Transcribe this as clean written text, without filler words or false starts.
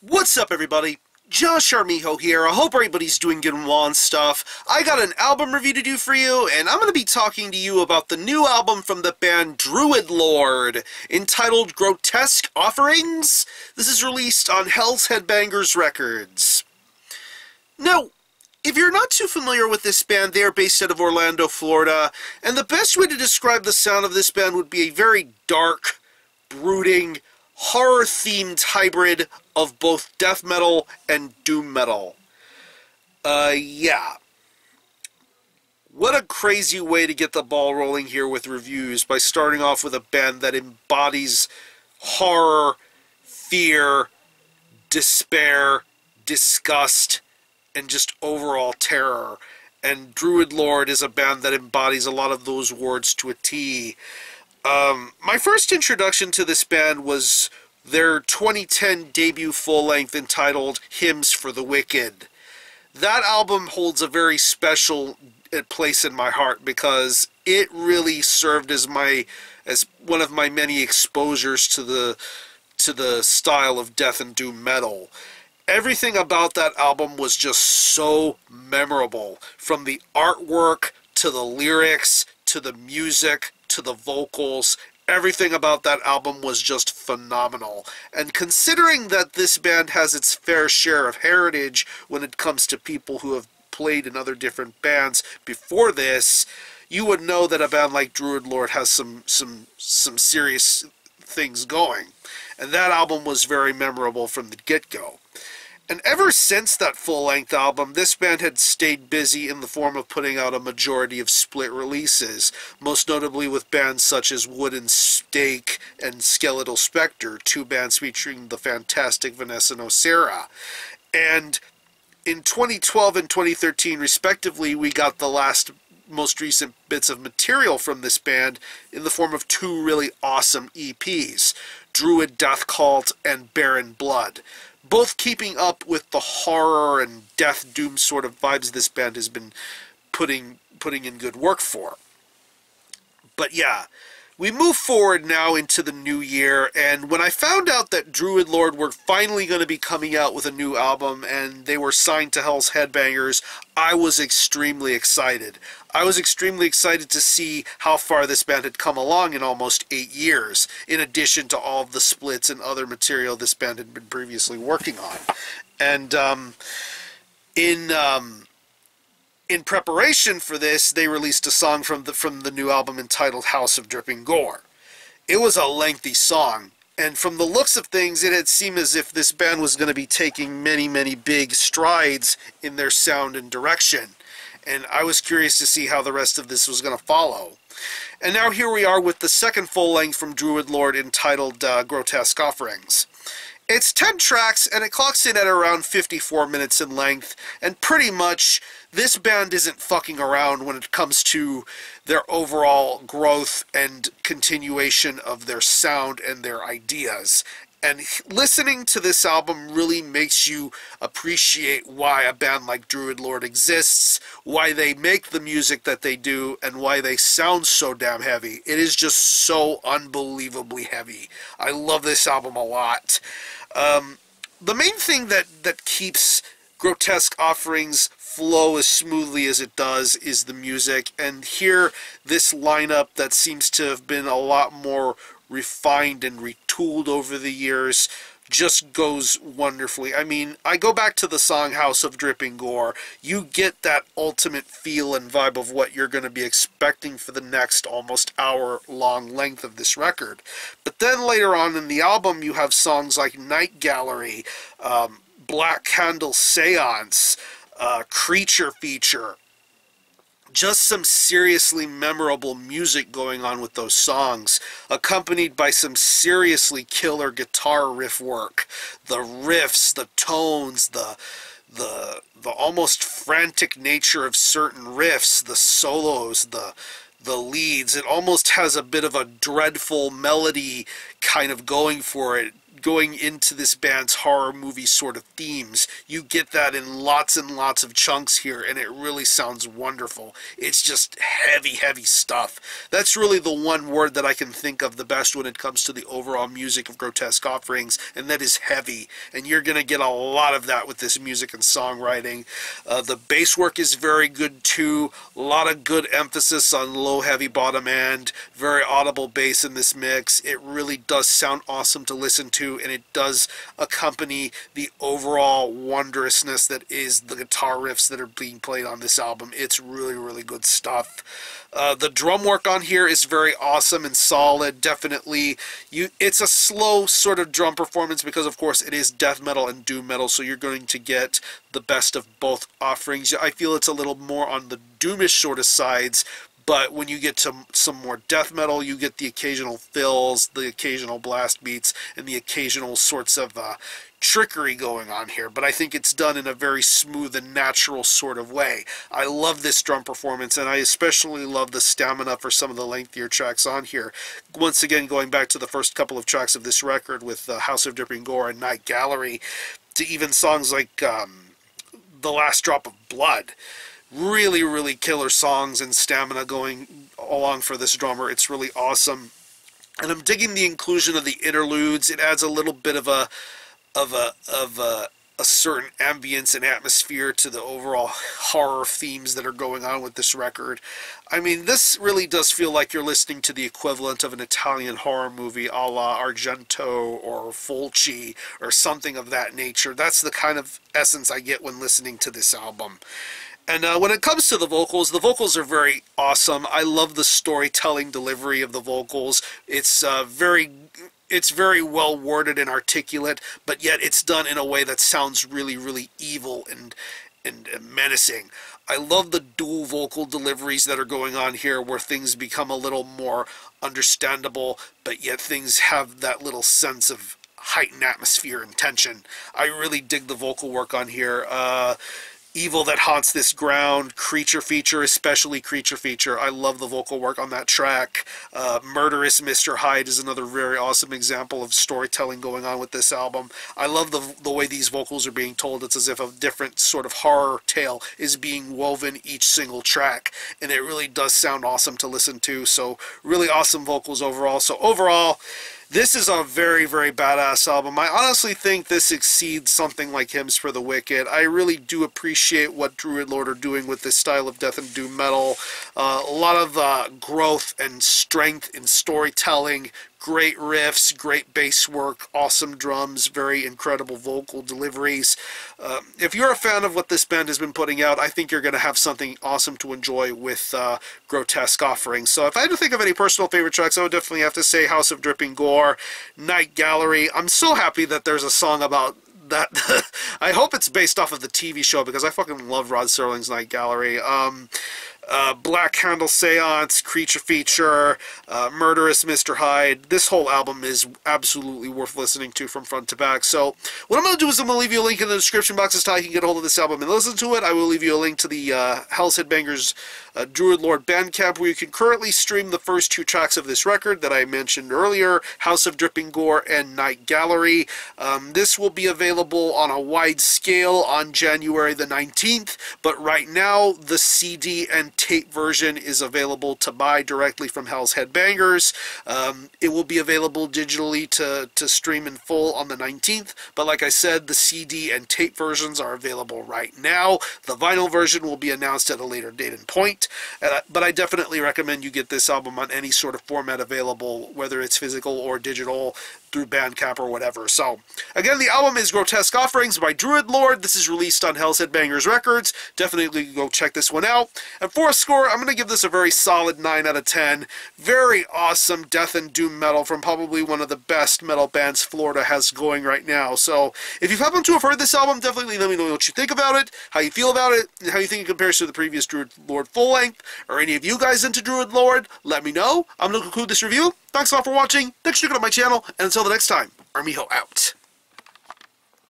What's up, everybody? Josh Armijo here. I hope everybody's doing good and well and stuff. I got an album review to do for you, and I'm going to be talking to you about the new album from the band Druid Lord, entitled Grotesque Offerings. This is released on Hells Headbangers Records. Now, if you're not too familiar with this band, they are based out of Orlando, Florida, and the best way to describe the sound of this band would be a very dark, brooding, horror-themed hybrid of both death metal and doom metal. Yeah. What a crazy way to get the ball rolling here with reviews, by starting off with a band that embodies horror, fear, despair, disgust, and just overall terror. And Druid Lord is a band that embodies a lot of those words to a T. My first introduction to this band was their 2010 debut full-length entitled Hymns for the Wicked. That album holds a very special place in my heart because it really served as one of my many exposures to the style of death and doom metal. Everything about that album was just so memorable, from the artwork to the lyrics to the music to the vocals. Everything about that album was just phenomenal. And considering that this band has its fair share of heritage when it comes to people who have played in other different bands before this, you would know that a band like Druid Lord has some serious things going. And that album was very memorable from the get-go. And ever since that full-length album, this band had stayed busy in the form of putting out a majority of split releases, most notably with bands such as Wooden Stake and Skeletal Spectre, two bands featuring the fantastic Vanessa Nocera. And in 2012 and 2013, respectively, we got the most recent bits of material from this band in the form of two really awesome EPs, Druid Death Cult and Barren Blood, both keeping up with the horror and death doom sort of vibes this band has been putting in good work for. But yeah, we move forward now into the new year, and when I found out that Druid Lord were finally going to be coming out with a new album and they were signed to Hells Headbangers, I was extremely excited. I was extremely excited to see how far this band had come along in almost 8 years, in addition to all of the splits and other material this band had been previously working on. And in preparation for this, they released a song from the new album entitled House of Dripping Gore. It was a lengthy song, and from the looks of things, it had seemed as if this band was going to be taking many, many big strides in their sound and direction. And I was curious to see how the rest of this was going to follow. And now here we are with the second full-length from Druid Lord entitled Grotesque Offerings. It's 10 tracks, and it clocks in at around 54 minutes in length, and pretty much this band isn't fucking around when it comes to their overall growth and continuation of their sound and their ideas. And listening to this album really makes you appreciate why a band like Druid Lord exists, why they make the music that they do, and why they sound so damn heavy. It is just so unbelievably heavy. I love this album a lot. The main thing that keeps Grotesque Offerings flow as smoothly as it does is the music, and here this lineup that seems to have been a lot more refined and retooled over the years just goes wonderfully. I mean, I go back to the song House of Dripping Gore. You get that ultimate feel and vibe of what you're going to be expecting for the next almost hour-long length of this record. But then later on in the album, you have songs like Night Gallery, Black Candle Seance, Creature Feature. Just some seriously memorable music going on with those songs, accompanied by some seriously killer guitar riff work. The riffs, the tones, the almost frantic nature of certain riffs, the solos, the leads. It almost has a bit of a dreadful melody kind of going for it, going into this band's horror movie sort of themes. You get that in lots and lots of chunks here, and it really sounds wonderful. It's just heavy, heavy stuff. That's really the one word that I can think of the best when it comes to the overall music of Grotesque Offerings, and that is heavy. And you're going to get a lot of that with this music and songwriting. The bass work is very good too. A lot of good emphasis on low, heavy bottom end. Very audible bass in this mix. It really does sound awesome to listen to, and it does accompany the overall wondrousness that is the guitar riffs that are being played on this album. It's really, really good stuff. The drum work on here is very awesome and solid. Definitely, it's a slow sort of drum performance because, of course, it is death metal and doom metal, so you're going to get the best of both offerings. I feel it's a little more on the doomish sort of sides, but when you get to some more death metal, you get the occasional fills, the occasional blast beats, and the occasional sorts of trickery going on here. But I think it's done in a very smooth and natural sort of way. I love this drum performance, and I especially love the stamina for some of the lengthier tracks on here. Once again, going back to the first couple of tracks of this record with House of Dripping Gore and Night Gallery, to even songs like The Last Drop of Blood. Really, really killer songs and stamina going along for this drummer. It's really awesome. And I'm digging the inclusion of the interludes. It adds a little bit of a certain ambience and atmosphere to the overall horror themes that are going on with this record. I mean, this really does feel like you're listening to the equivalent of an Italian horror movie a la Argento or Fulci or something of that nature. That's the kind of essence I get when listening to this album. And when it comes to the vocals are very awesome. I love the storytelling delivery of the vocals. It's very well worded and articulate, but yet it's done in a way that sounds really, really evil and menacing. I love the dual vocal deliveries that are going on here, where things become a little more understandable, but yet things have that little sense of heightened atmosphere and tension. I really dig the vocal work on here. Evil That Haunts This Ground, Creature Feature, especially Creature Feature. I love the vocal work on that track. Murderous Mr. Hyde is another very awesome example of storytelling going on with this album. I love the way these vocals are being told. It's as if a different sort of horror tale is being woven each single track, and it really does sound awesome to listen to. So really awesome vocals overall. So overall, this is a very, very badass album. I honestly think this exceeds something like Hymns for the Wicked. I really do appreciate what Druid Lord are doing with this style of death and doom metal. A lot of growth and strength in storytelling, great riffs, great bass work, awesome drums, very incredible vocal deliveries. If you're a fan of what this band has been putting out, I think you're going to have something awesome to enjoy with Grotesque Offerings. So if I had to think of any personal favorite tracks, I would definitely have to say House of Dripping Gore, Night Gallery. I'm so happy that there's a song about that. I hope it's based off of the TV show, because I fucking love Rod Serling's Night Gallery. Black Candle Seance, Creature Feature, Murderous Mr. Hyde. This whole album is absolutely worth listening to from front to back. So what I'm going to do is I'm going to leave you a link in the description box as to how you can get a hold of this album and listen to it. I will leave you a link to the Hells Headbangers Druid Lord Bandcamp, where you can currently stream the first two tracks of this record that I mentioned earlier, House of Dripping Gore and Night Gallery. This will be available on a wide scale on January the 19th, but right now the CD and tape version is available to buy directly from Hells Headbangers. It will be available digitally to stream in full on the 19th, but like I said, the CD and tape versions are available right now. The vinyl version will be announced at a later date and point, but I definitely recommend you get this album on any sort of format available, whether it's physical or digital, through Bandcamp or whatever. So, again, the album is Grotesque Offerings by Druid Lord. This is released on Hells Headbangers Records. Definitely go check this one out. And for a score, I'm going to give this a very solid 9 out of 10. Very awesome death and doom metal from probably one of the best metal bands Florida has going right now. So, if you happen to have heard this album, definitely let me know what you think about it, how you feel about it, and how you think it compares to the previous Druid Lord full length, or any of you guys into Druid Lord. Let me know. I'm going to conclude this review. Thanks a lot for watching. Thanks for checking out my channel, and until the next time, Armijo out.